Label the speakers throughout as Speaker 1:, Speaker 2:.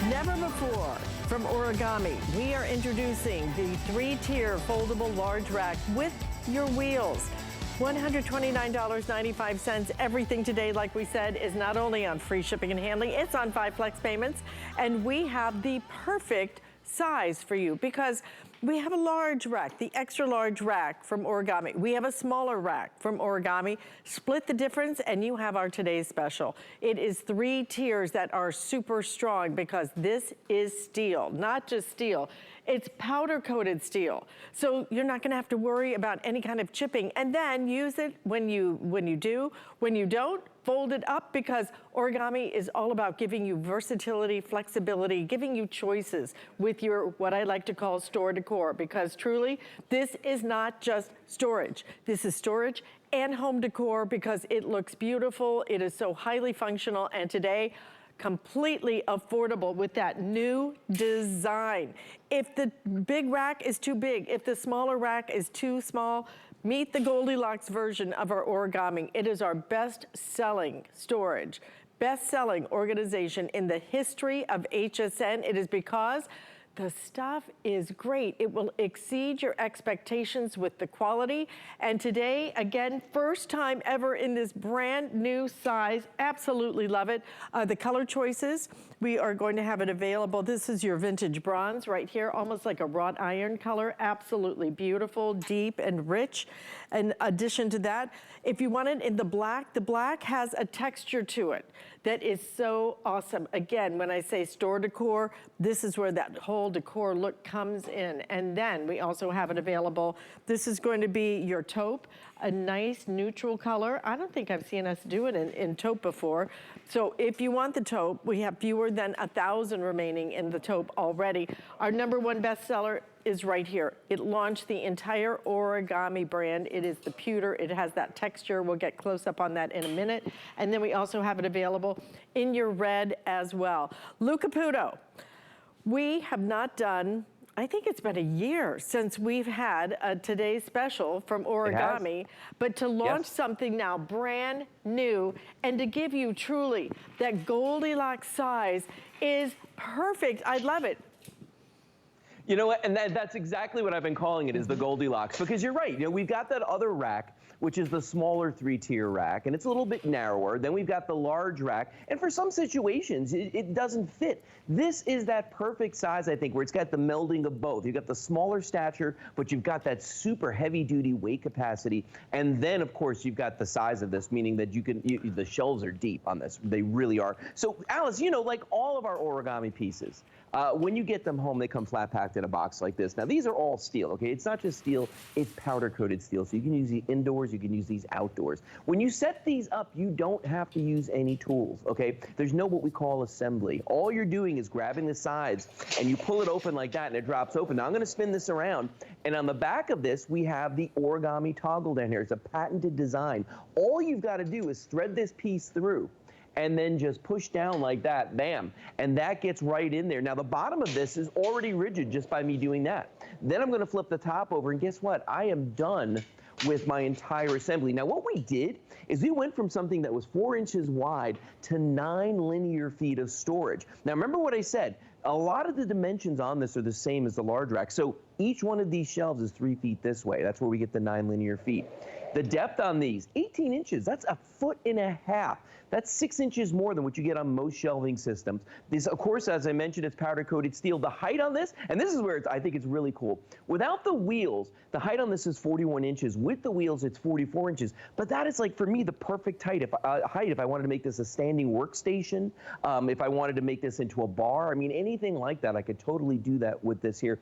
Speaker 1: Never before, from Origami, we are introducing the 3-tier foldable large rack with your wheels. $129.95. Everything today, like we said, is not only on free shipping and handling, it's on 5 flex payments. And we have the perfect size for you because we have a large rack, the extra large rack from Origami. We have a smaller rack from Origami. Split the difference and you have our today's special. It is 3 tiers that are super strong because this is steel, not just steel. It's powder coated steel. So you're not gonna have to worry about any kind of chipping, and then use it when you do. When you don't, fold it up, because Origami is all about giving you versatility, flexibility, giving you choices with your, what I like to call store decor, because truly, this is not just storage. This is storage and home decor because it looks beautiful, it is so highly functional, and today, completely affordable with that new design. If the big rack is too big, if the smaller rack is too small, meet the Goldilocks version of our Origami. It is our best-selling storage, best-selling organization in the history of HSN. It is because the stuff is great. It will exceed your expectations with the quality. And today, again, first time ever in this brand new size. Absolutely love it. The color choices, we are going to have it available. This is your vintage bronze right here, almost like a wrought iron color. Absolutely beautiful, deep and rich. In addition to that, if you want it in the black has a texture to it that is so awesome. Again, when I say store decor, this is where that whole decor look comes in. And then we also have it available. This is going to be your taupe, a nice neutral color. I don't think I've seen us do it in taupe before. So if you want the taupe, we have fewer than 1,000 remaining in the taupe already. Our #1 bestseller is right here. It launched the entire Origami brand. It is the pewter. It has that texture. We'll get close up on that in a minute. And then we also have it available in your red as well. Lou Caputo, we have not done, I think it's been a year since we've had a today's special from Origami, but to launch something now brand new and to give you truly that Goldilocks size is perfect. I love it.
Speaker 2: You know what, and that's exactly what I've been calling it, is the Goldilocks, because you're right. You know, we've got that other rack, which is the smaller 3-tier rack, and it's a little bit narrower. Then we've got the large rack, and for some situations, it doesn't fit. This is that perfect size, I think, where it's got the melding of both. You've got the smaller stature, but you've got that super heavy-duty weight capacity, and then, of course, you've got the size of this, meaning that the shelves are deep on this. They really are. So, Alice, you know, like all of our Origami pieces, when you get them home, they come flat packed in a box like this. Now, these are all steel, okay? It's not just steel, it's powder coated steel. So you can use these indoors, you can use these outdoors. When you set these up, you don't have to use any tools, okay? There's no what we call assembly. All you're doing is grabbing the sides and you pull it open like that and it drops open. Now, I'm gonna spin this around, and on the back of this, we have the Origami Toggle down here. It's a patented design. All you've gotta do is thread this piece through and then just push down like that, bam, and that gets right in there. Now, the bottom of this is already rigid just by me doing that. Then I'm gonna flip the top over, and guess what? I am done with my entire assembly. Now, what we did is we went from something that was 4 inches wide to 9 linear feet of storage. Now, remember what I said, a lot of the dimensions on this are the same as the large rack. So each one of these shelves is 3 feet this way. That's where we get the 9 linear feet. The depth on these, 18 inches, that's 1.5 feet. That's 6 inches more than what you get on most shelving systems. This, of course, as I mentioned, it's powder coated steel. The height on this, and this is where I think it's really cool. Without the wheels, the height on this is 41 inches. With the wheels, it's 44 inches. But that is, like, for me, the perfect height if I wanted to make this a standing workstation, if I wanted to make this into a bar. I mean, anything like that, I could totally do that with this here.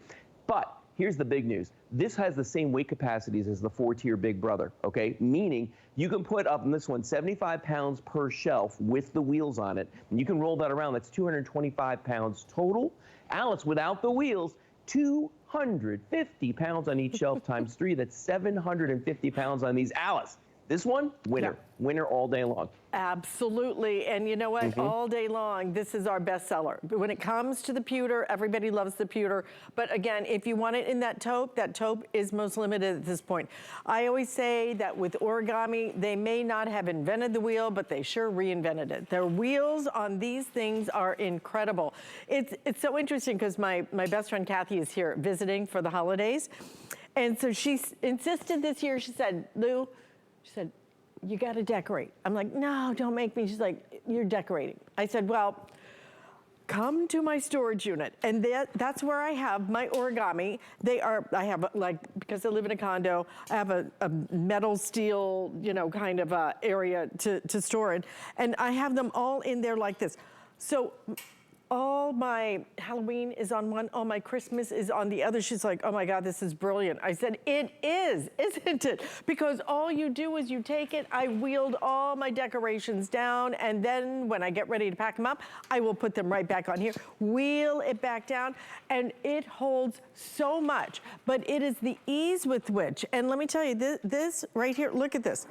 Speaker 2: But here's the big news. This has the same weight capacities as the 4-tier Big Brother, okay? Meaning you can put up in this one 75 pounds per shelf with the wheels on it, and you can roll that around. That's 225 pounds total. Alice, without the wheels, 250 pounds on each shelf times 3. That's 750 pounds on these. Alice, this one, winner. Winner all day long.
Speaker 1: Absolutely, and you know what? All day long, this is our bestseller. When it comes to the pewter, everybody loves the pewter. But again, if you want it in that taupe is most limited at this point. I always say that with origami, they may not have invented the wheel, but they sure reinvented it. Their wheels on these things are incredible. It's so interesting because my best friend Kathy is here visiting for the holidays. And so she insisted this year, she said, Lou, she said, you gotta decorate. I'm like, no, don't make me. She's like, you're decorating. I said, well, come to my storage unit. And that's where I have my origami. I have like, because I live in a condo, I have a metal steel, kind of area to store it. And I have them all in there like this. So all my Halloween is on one, all my Christmas is on the other. She's like, oh my God, this is brilliant. I said, it is, isn't it? Because all you do is you take it, I wheeled all my decorations down, and then when I get ready to pack them up, I will put them right back on here, wheel it back down, and it holds so much. But it is the ease with which, and let me tell you, this right here, look at this.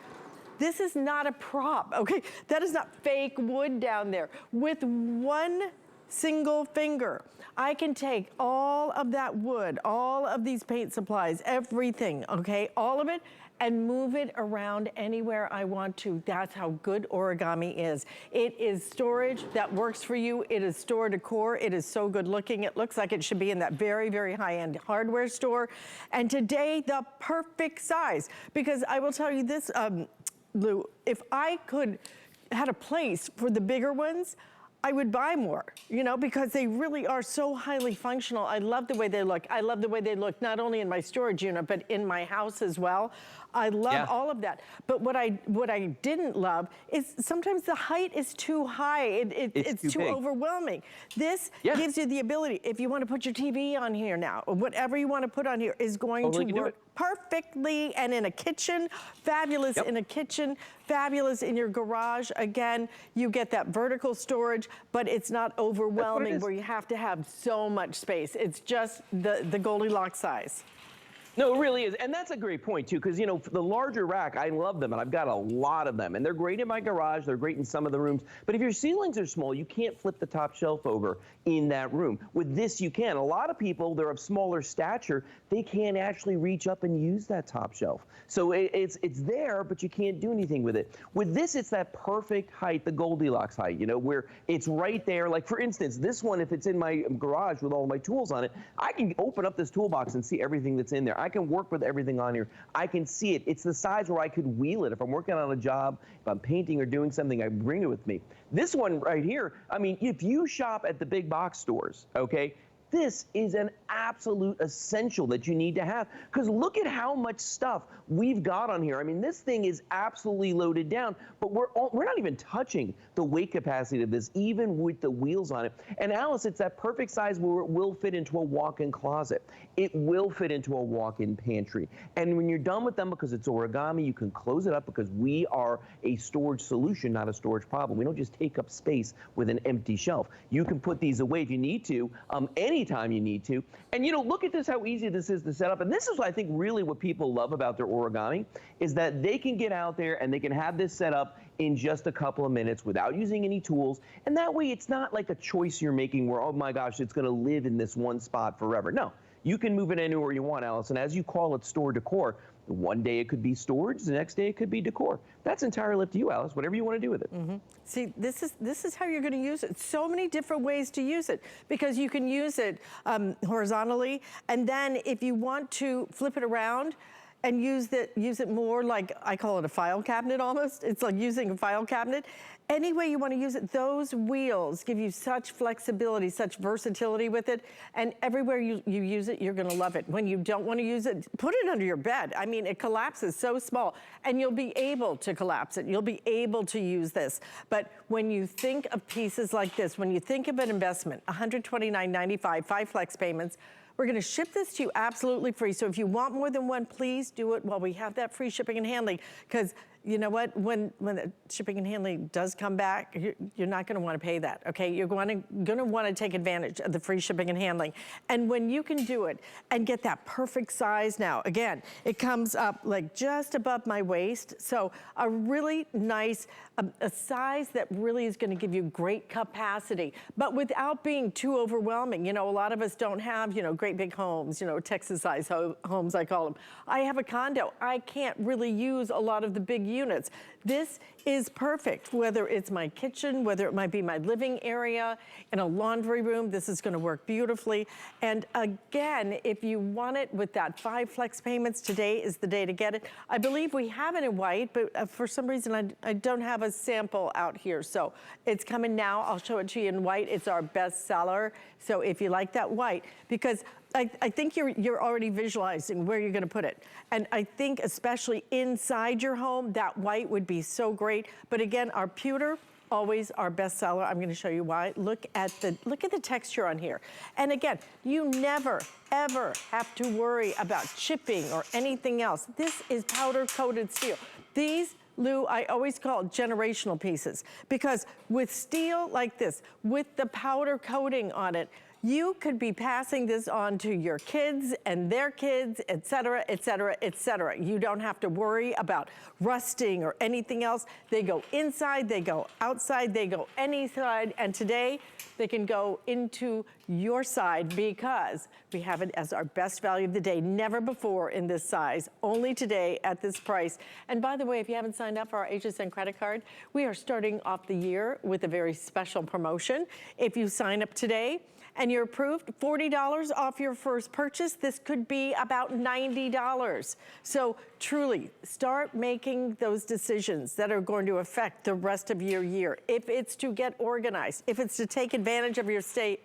Speaker 1: This is not a prop, okay? That is not fake wood down there. With one single finger, I can take all of that wood, all of these paint supplies, everything, okay, all of it, and move it around anywhere I want to. That's how good origami is. It is storage that works for you. It is store decor. It is so good looking. It looks like it should be in that very, very high-end hardware store. And today, the perfect size, because I will tell you this, Lou, if I had a place for the bigger ones, I would buy more, because they really are so highly functional. I love the way they look. I love the way they look not only in my storage unit, but in my house as well. I love all of that. But what I didn't love is sometimes the height is too high. It's too overwhelming. This gives you the ability, if you want to put your TV on here now, or whatever you want to put on here is going to work perfectly, and in a kitchen, fabulous in a kitchen, fabulous in your garage. Again, you get that vertical storage, but it's not overwhelming where you have to have so much space. It's just the Goldilocks size.
Speaker 2: No, it really is. And that's a great point, too, because, the larger rack, I love them, and I've got a lot of them. And they're great in my garage. They're great in some of the rooms. But if your ceilings are small, you can't flip the top shelf over in that room. With this, you can. A lot of people, they're of smaller stature. They can't actually reach up and use that top shelf. So it's there, but you can't do anything with it. With this, it's that perfect height, the Goldilocks height, where it's right there. Like, for instance, this one, if it's in my garage with all my tools on it, I can open up this toolbox and see everything that's in there. I can work with everything on here. I can see it. It's the size where I could wheel it. If I'm working on a job, if I'm painting or doing something, I bring it with me. This one right here, I mean, if you shop at the big box stores, okay, this is an absolute essential that you need to have, because look at how much stuff we've got on here. I mean, this thing is absolutely loaded down, but we're not even touching the weight capacity of this, even with the wheels on it. And Alice, it's that perfect size where it will fit into a walk-in closet. It will fit into a walk-in pantry. And when you're done with them, because it's origami, you can close it up, because we are a storage solution, not a storage problem. We don't just take up space with an empty shelf. You can put these away if you need to, anytime you need to. And look at this, how easy this is to set up. And this is, I think, really what people love about their origami, is that they can get out there and they can have this set up in just a couple of minutes without using any tools. And that way, it's not like a choice you're making where, oh my gosh, it's going to live in this one spot forever. No, you can move it anywhere you want, Alice. And as you call it, store decor, one day it could be storage, the next day it could be decor. That's entirely up to you, Alice, whatever you want to do with it.
Speaker 1: See, this is how you're going to use it. So many different ways to use it, because you can use it horizontally, and then if you want to flip it around and use it more like, I call it a file cabinet almost. It's like using a file cabinet. Any way you want to use it, those wheels give you such flexibility, such versatility with it, and everywhere you use it, you're going to love it. When you don't want to use it, put it under your bed. I mean, it collapses so small, and you'll be able to collapse it. You'll be able to use this. But when you think of pieces like this, when you think of an investment, $129.95, 5 flex payments, we're going to ship this to you absolutely free. So if you want more than one, please do it while we have that free shipping and handling, because you know what? When the shipping and handling does come back, you're not going to want to pay that, okay? You're going to want to take advantage of the free shipping and handling. And when you can do it and get that perfect size now, again, it comes up like just above my waist. So a really nice, a size that really is going to give you great capacity, but without being too overwhelming. You know, a lot of us don't have, you know, great big homes, you know, Texas-sized homes, I call them. I have a condo. I can't really use a lot of the big units. This is perfect, whether it's my kitchen, whether it might be my living area, in a laundry room, this is gonna work beautifully. And again, if you want it with that 5 flex payments, today is the day to get it. I believe we have it in white, but for some reason I don't have a sample out here. So it's coming now, I'll show it to you in white. It's our best seller. So if you like that white, because I think you're already visualizing where you're gonna put it. And I think especially inside your home, that white would be so great. But again, our pewter, always our best seller. I'm gonna show you why. Look at the texture on here. And again, you never, ever have to worry about chipping or anything else. This is powder coated steel. These, Lou, I always call generational pieces, because with steel like this, with the powder coating on it, you could be passing this on to your kids and their kids, et cetera, et cetera, et cetera. You don't have to worry about rusting or anything else. They go inside, they go outside, they go any side, and today they can go into your side because we have it as our best value of the day. Never before in this size, only today at this price. And by the way, if you haven't signed up for our HSN credit card, we are starting off the year with a very special promotion. If you sign up today, and you're approved, $40 off your first purchase. This could be about $90. So truly, start making those decisions that are going to affect the rest of your year. If it's to get organized, if it's to take advantage of your space,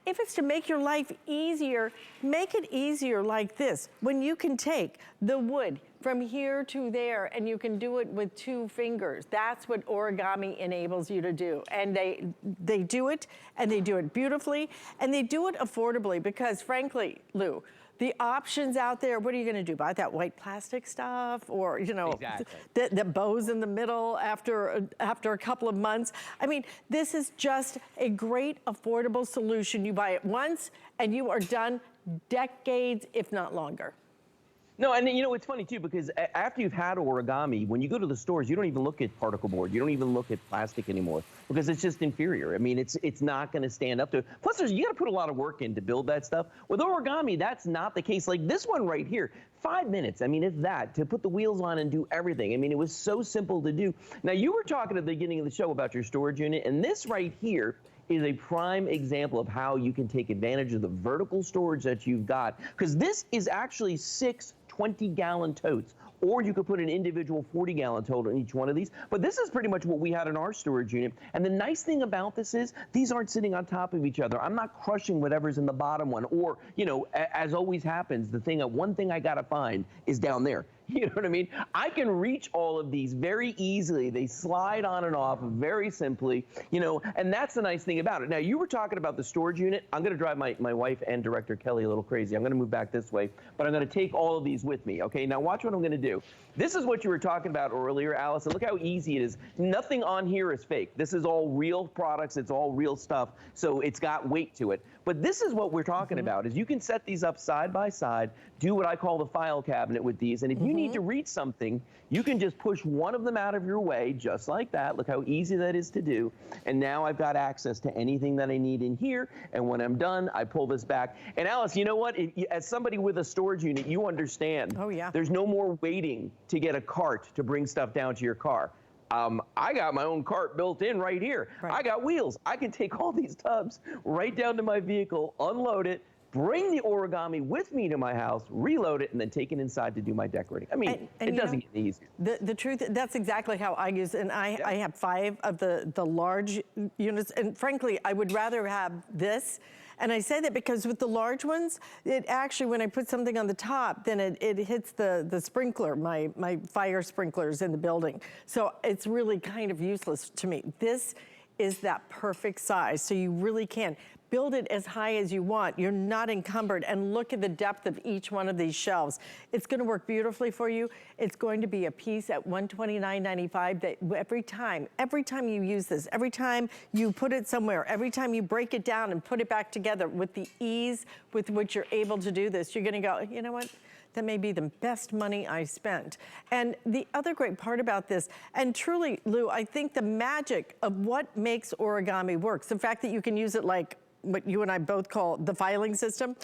Speaker 1: if it's to make your life easier, make it easier like this. When you can take the wood from here to there and you can do it with 2 fingers. That's what origami enables you to do. And they do it, and they do it beautifully, and they do it affordably because frankly, Lou, the options out there, what are you gonna do? Buy that white plastic stuff or, you know, exactly. the bows in the middle after a couple of months? I mean, this is just a great affordable solution. You buy it once and you are done decades, if not longer.
Speaker 2: No, and you know, it's funny too, because after you've had origami, when you go to the stores, you don't even look at particle board. You don't even look at plastic anymore because it's just inferior. I mean, it's not going to stand up to it. Plus, you got to put a lot of work in to build that stuff. With origami, that's not the case. Like this one right here, 5 minutes. I mean, it's that, to put the wheels on and do everything. I mean, it was so simple to do. Now, you were talking at the beginning of the show about your storage unit, and this right here is a prime example of how you can take advantage of the vertical storage that you've got, because this is actually 6 20-gallon totes, or you could put an individual 40-gallon tote in each one of these. But this is pretty much what we had in our storage unit. And the nice thing about this is these aren't sitting on top of each other. I'm not crushing whatever's in the bottom one, or, you know, as always happens, one thing I gotta find is down there. You know what I mean? I can reach all of these very easily. They slide on and off very simply, you know, and that's the nice thing about it. Now, you were talking about the storage unit. I'm going to drive my wife and director Kelly a little crazy. I'm going to move back this way, but I'm going to take all of these with me, okay? Now, watch what I'm going to do. This is what you were talking about earlier, Allison. Look how easy it is. Nothing on here is fake. This is all real products. It's all real stuff, so it's got weight to it. But this is what we're talking about, is you can set these up side by side, do what I call the file cabinet with these, and if you need to reach something, you can just push one of them out of your way, just like that. Look how easy that is to do. And now I've got access to anything that I need in here, and when I'm done, I pull this back. And Alice, you know what? As somebody with a storage unit, you understand.
Speaker 1: Oh, yeah.
Speaker 2: There's no more waiting to get a cart to bring stuff down to your car. I got my own cart built in right here. Right. I got wheels. I can take all these tubs right down to my vehicle, unload it, bring the origami with me to my house, reload it, and then take it inside to do my decorating. I mean, it doesn't get any easier.
Speaker 1: The truth, that's exactly how I use it. And I have 5 of the large units. And frankly, I would rather have this. And I say that because with the large ones, it actually, when I put something on the top, then it hits the sprinkler, my fire sprinklers in the building. So it's really kind of useless to me. This is that perfect size. So you really can build it as high as you want. You're not encumbered, and look at the depth of each one of these shelves. It's gonna work beautifully for you. It's going to be a piece at $129.95 that every time you use this, every time you put it somewhere, every time you break it down and put it back together with the ease with which you're able to do this, you're gonna go, you know what? That may be the best money I spent. And the other great part about this, and truly, Lou, I think the magic of what makes origami works, the fact that you can use it like what you and I both call the filing system,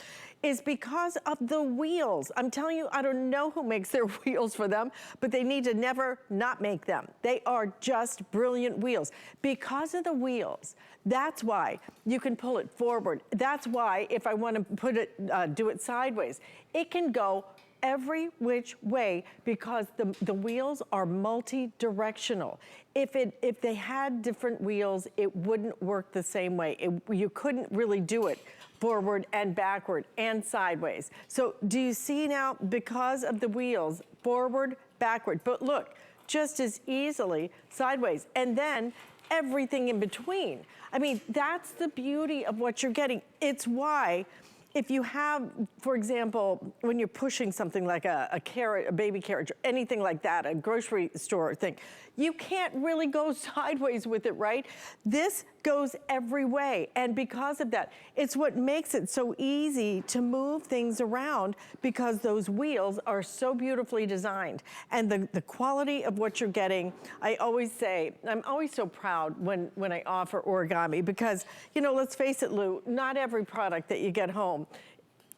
Speaker 1: is because of the wheels. I'm telling you, I don't know who makes their wheels for them, but they need to never not make them. They are just brilliant wheels. Because of the wheels, that's why you can pull it forward. That's why if I want to put it, do it sideways, it can go every which way because the wheels are multi-directional. If they had different wheels, it wouldn't work the same way. You couldn't really do it forward and backward and sideways. So do you see now, because of the wheels, forward, backward, but look, just as easily sideways, and then everything in between. I mean, that's the beauty of what you're getting. It's why if you have, for example, when you're pushing something like a carrot, a baby carriage, or anything like that, a grocery store thing, you can't really go sideways with it, right? This goes every way, and because of that, it's what makes it so easy to move things around because those wheels are so beautifully designed. And the quality of what you're getting, I always say, I'm always so proud when I offer origami because, you know, let's face it, Lou, not every product that you get home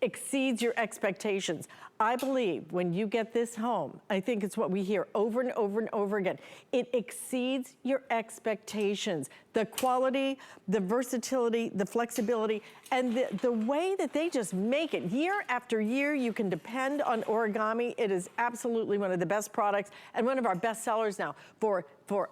Speaker 1: exceeds your expectations. I believe when you get this home, I think it's what we hear over and over and over again, it exceeds your expectations. The quality, the versatility, the flexibility, and the way that they just make it. Year after year, you can depend on origami. It is absolutely one of the best products and one of our best sellers now for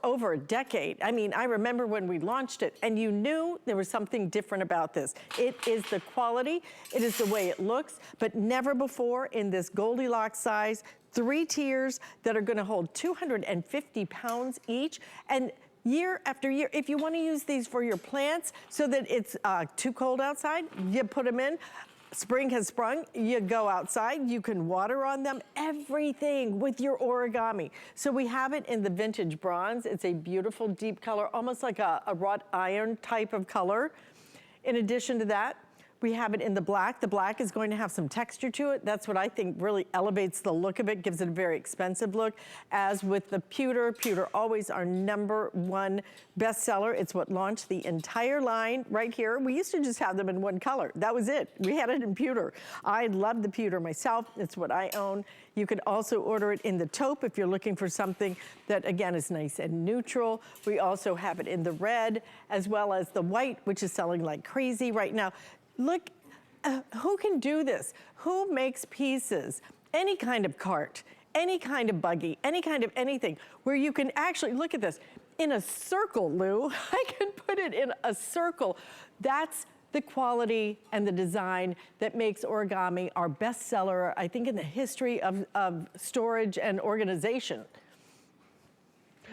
Speaker 1: over a decade. I mean, I remember when we launched it and you knew there was something different about this. It is the quality, it is the way it looks, but never before in this Goldilocks size, 3 tiers that are gonna hold 250 pounds each. And year after year, if you wanna use these for your plants so that it's too cold outside, you put them in. Spring has sprung, you go outside, you can water on them, everything with your origami. So we have it in the vintage bronze. It's a beautiful deep color, almost like a wrought iron type of color. In addition to that, we have it in the black. The black is going to have some texture to it. That's what I think really elevates the look of it, gives it a very expensive look. As with the pewter, pewter always our #1 bestseller. It's what launched the entire line right here. We used to just have them in one color. That was it. We had it in pewter. I love the pewter myself. It's what I own. You could also order it in the taupe if you're looking for something that, again, is nice and neutral. We also have it in the red, as well as the white, which is selling like crazy right now. Look, who can do this? Who makes pieces, any kind of cart, any kind of buggy, any kind of anything, where you can actually, look at this, in a circle, Lou, I can put it in a circle. That's the quality and the design that makes origami our bestseller, I think, in the history of storage and organization.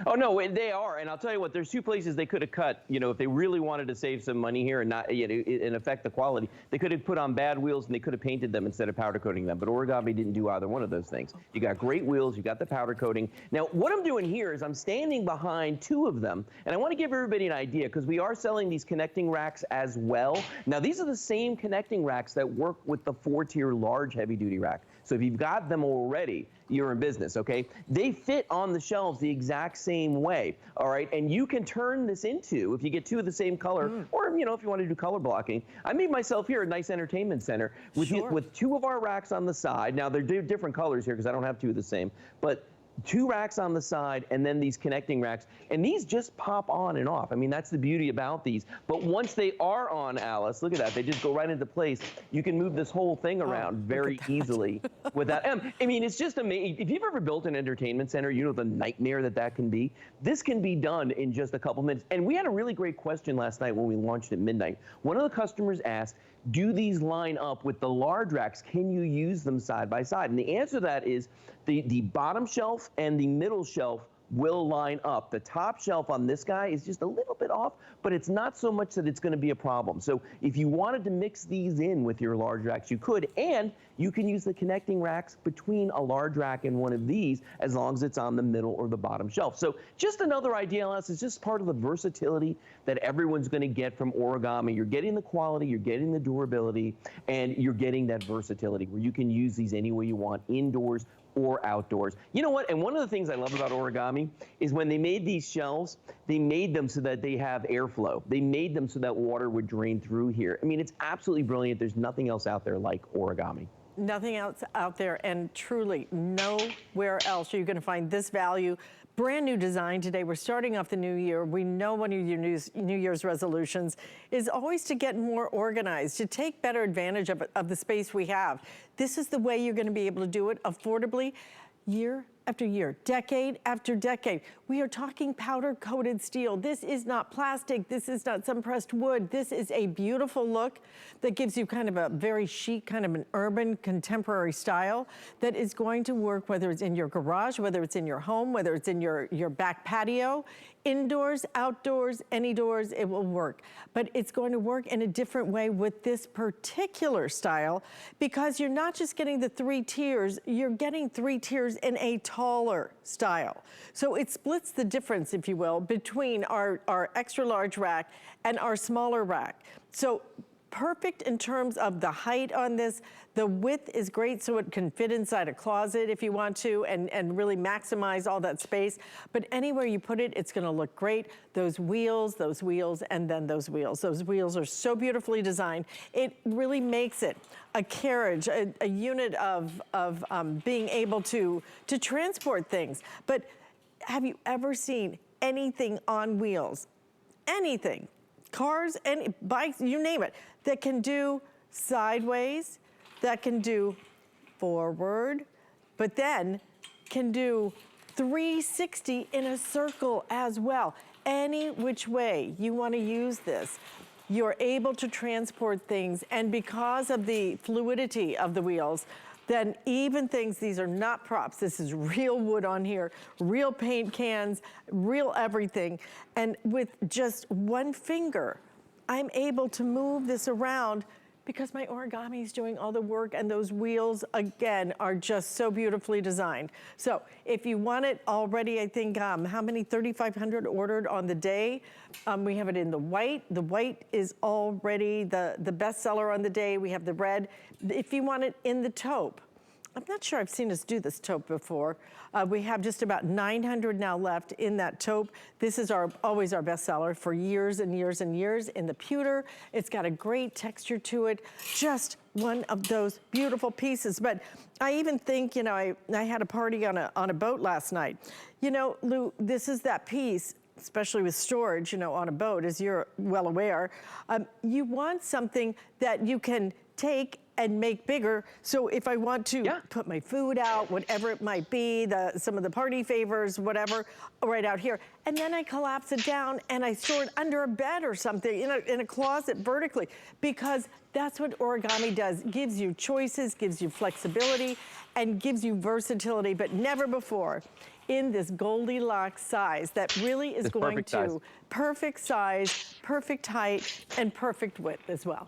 Speaker 2: Oh, no, they are. And I'll tell you what, there's 2 places they could have cut, you know, if they really wanted to save some money here and not, you know, and affect the quality. They could have put on bad wheels and they could have painted them instead of powder coating them. But origami didn't do either one of those things. You got great wheels, you got the powder coating. Now, what I'm doing here is I'm standing behind 2 of them. And I want to give everybody an idea because we are selling these connecting racks as well. Now, these are the same connecting racks that work with the 4-tier large heavy-duty rack. So if you've got them already, you're in business, okay? They fit on the shelves the exact same way, all right? And you can turn this into, if you get 2 of the same color, or, you know, if you want to do color blocking. I made myself here a nice entertainment center with, with 2 of our racks on the side. Now, they're different colors here because I don't have 2 of the same, but 2 racks on the side and then these connecting racks. And these just pop on and off. I mean, that's the beauty about these. But once they are on, Alice, look at that. They just go right into place. You can move this whole thing around very easily without, I mean, it's just amazing. If you've ever built an entertainment center, you know the nightmare that can be. This can be done in just a couple minutes. And we had a really great question last night when we launched at midnight. One of the customers asked, do these line up with the large racks? Can you use them side by side? And the answer to that is the bottom shelf and the middle shelf will line up. The top shelf on this guy is just a little bit off, but it's not so much that it's going to be a problem. So if you wanted to mix these in with your large racks, you could, and you can use the connecting racks between a large rack and one of these as long as it's on the middle or the bottom shelf. So just another idea, Alice, is just part of the versatility that everyone's going to get from Origami. You're getting the quality, you're getting the durability, and you're getting that versatility where you can use these any way you want, indoors or outdoors. You know what? And one of the things I love about Origami is when they made these shelves, they made them so that they have airflow. They made them so that water would drain through here. I mean, it's absolutely brilliant. There's nothing else out there like Origami.
Speaker 1: Nothing else out there, and truly nowhere else are you going to find this value. Brand new design today. We're starting off the new year. We know one of your New Year's resolutions is always to get more organized, to take better advantage of the space we have. This is the way you're going to be able to do it affordably, year after year, decade after decade. We are talking powder-coated steel. This is not plastic. This is not some pressed wood. This is a beautiful look that gives you kind of a very chic, kind of an urban, contemporary style that is going to work whether it's in your garage, whether it's in your home, whether it's in your back patio, indoors, outdoors, any doors, it will work. But it's going to work in a different way with this particular style because you're not just getting the 3 tiers, you're getting 3 tiers in a taller style. So it splits the difference, if you will, between our extra large rack and our smaller rack. So perfect in terms of the height on this. The width is great, so it can fit inside a closet if you want to and really maximize all that space. But anywhere you put it, it's gonna look great. Those wheels, and then those wheels. Those wheels are so beautifully designed. It really makes it a carriage, a unit of being able to transport things. But have you ever seen anything on wheels? Anything, cars, any bikes, you name it, that can do sideways, that can do forward, but then can do 360 in a circle as well. Any which way you want to use this, you're able to transport things, and because of the fluidity of the wheels, then even things, these are not props, this is real wood on here, real paint cans, real everything, and with just one finger, I'm able to move this around because my Origami is doing all the work, and those wheels, again, are just so beautifully designed. So if you want it already, I think, how many, 3,500 ordered on the day? We have it in the white. The white is already the best seller on the day. We have the red. If you want it in the taupe, I'm not sure I've seen us do this taupe before. We have just about 900 now left in that taupe. This is always our best seller for years and years and years. In the pewter, it's got a great texture to it. Just one of those beautiful pieces. But I even think, you know, I had a party on a boat last night. You know, Lou, this is that piece, especially with storage, you know, on a boat, as you're well aware. You want something that you can take and make bigger. So if I want to put my food out, whatever it might be, some of the party favors, whatever, right out here, and then I collapse it down and I store it under a bed or something, in a closet vertically, because that's what Origami does. Gives you choices, gives you flexibility, and gives you versatility, but never before in this Goldilocks size that really is going to perfect size, perfect height, and perfect width as well.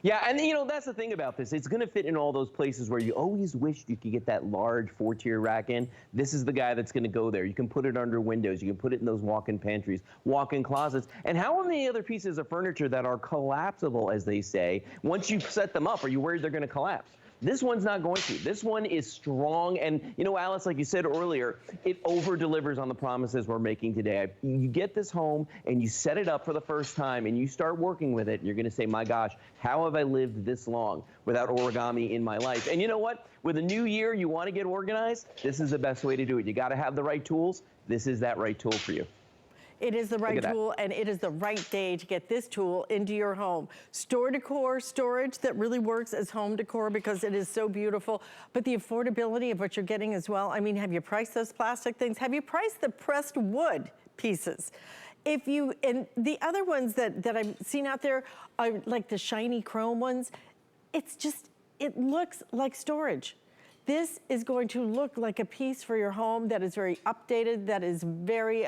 Speaker 2: Yeah, and you know, that's the thing about this. It's going to fit in all those places where you always wished you could get that large 4-tier rack in. This is the guy that's going to go there. You can put it under windows. You can put it in those walk-in pantries, walk-in closets. And how many other pieces of furniture that are collapsible, as they say, once you set them up, are you worried they're going to collapse? This one's not going to. This one is strong, and you know, Alice, like you said earlier, it over-delivers on the promises we're making today. You get this home and you set it up for the first time and you start working with it, and you're gonna say, my gosh, how have I lived this long without Origami in my life? And you know what? With a new year, you wanna get organized, this is the best way to do it. You gotta have the right tools. This is that right tool for you.
Speaker 1: It is the right tool, and it is the right day to get this tool into your home. Store decor storage that really works as home decor because it is so beautiful, but the affordability of what you're getting as well. I mean, have you priced those plastic things? Have you priced the pressed wood pieces? And the other ones that I've seen out there are like the shiny chrome ones. It's just, it looks like storage. This is going to look like a piece for your home that is very updated, that is very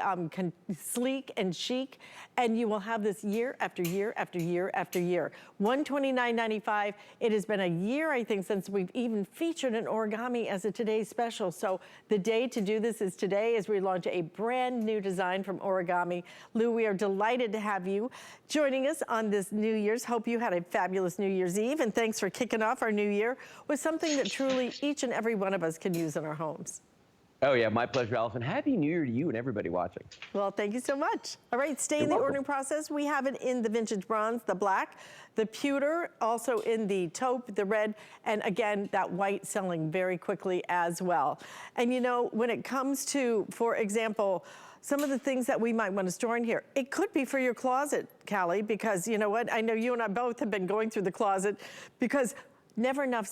Speaker 1: sleek and chic, and you will have this year after year after year after year. $129.95. It has been a year, I think, since we've even featured an origami as a today's special. So the day to do this is today as we launch a brand new design from Origami. Lou, we are delighted to have you joining us on this New Year's. Hope you had a fabulous New Year's Eve, and thanks for kicking off our new year with something that truly each and every one of us can use in our homes.
Speaker 2: Oh yeah, my pleasure, Allison. Happy New Year to you and everybody watching.
Speaker 1: Well, thank you so much. All right, stay in the ordering process. We have it in the vintage bronze, the black, the pewter, also in the taupe, the red, and again, that white selling very quickly as well. And you know, when it comes to, for example, some of the things that we might want to store in here, it could be for your closet, Callie, because you know what? I know you and I both have been going through the closet because never enough